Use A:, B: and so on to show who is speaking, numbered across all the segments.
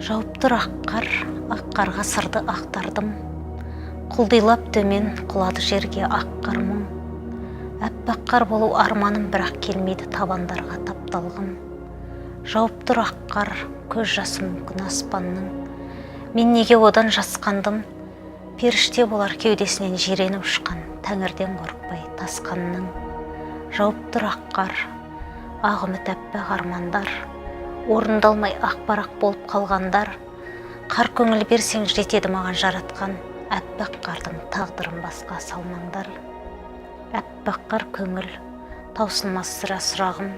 A: Жауып тұр ақ қар ғасырды ақтардым. Құлдилап төмен құлады жерге ақ қармың. Әппақ қар болу арманым, бірақ келмейді табандарға тапталғым. Жауып тұр ақ қар, көз жасым мүмкін аспанның. Мен неге одан жасқандым? Періште болар кеудесінен жиреніп ұшқан, тәңірден қорықпай тасқанның. Жауып тұр ақ қар, ақ үміт әппақ армандар, орындалмай ақ барақ болып қалғандар. Қар көңіл берсең жетеді маған жаратқан, әппақ қардың тағдырын басқа салмаңдар. Әппақ қар көңіл, таусылмас сірә сұрағым,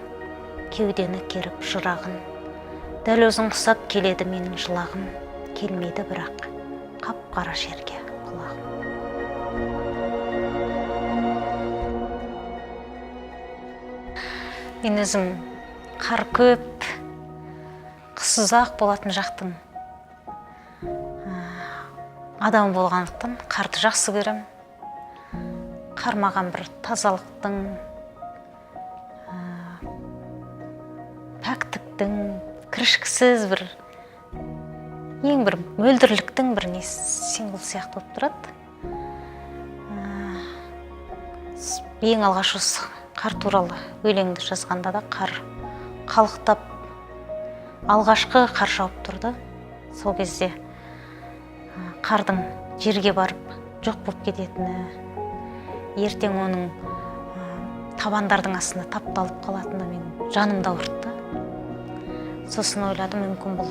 A: кеудені керіп жырағын. Дәл өзің құсап келеді менің жылағым, келмейді бірақ қап-қара жерге құлағым. Мен өзім қар көп, қыс ұзақ болатын жақтың адам болғандықтан қарды жақсы көрем. Қар маған бір тазалықтың, пәктіктің, кірішкісіз бір ең бір мөлдірліктің бір символ сияқты болып тұрады. Ең алғаш осы қар туралы өлеңді жазғанда да қар қалықтап алғашқы қар жауып тұрды. Сол кезде қардың жерге барып жоқ болып кететіні, ертең оның табандардың астында тапталып қалатыны мен жанымда ауыртты. Сосын ойладым, мүмкін бұл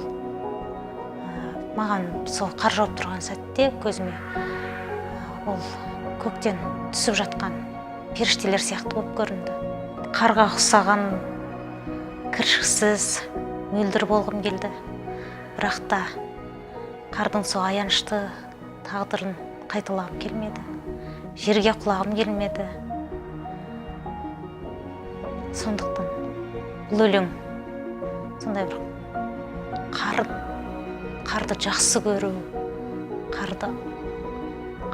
A: маған сол қар жауып тұрған сәтте көзіме ол көктен түсіп жатқан періштелер сияқты болып көрінді. Қарға ұқсаған, кіршіксіз, мөлдір болғым келді. Бірақ та қардың сол аянышты тағдырын қайталағым келмеді. Жерге құлағым келмеді. Сондықтан бұл өлең сондай бір қарды жақсы көру, қарды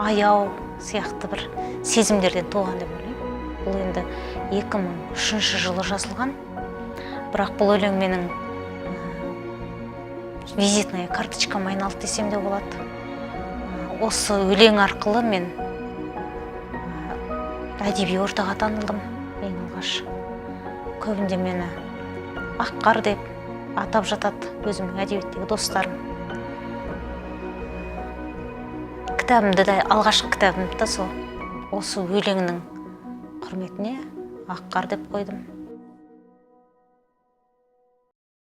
A: аяу сияқты бір сезімдерден туған деп ойлаймын. Бұл енді 2003 жылы жазылған. Бірақ бұл өлең менің визитная карточкам айналды десем де болады. Осы өлең арқылы мен әдеби ортаға танылдым ең алғаш. Көбінде мені ақ қар деп атап жатады өзімнің әдебиеттегі достарым. Кітабымды да, алғашқы кітабымды да осы өлеңнің құрметіне ақ қар деп қойдым.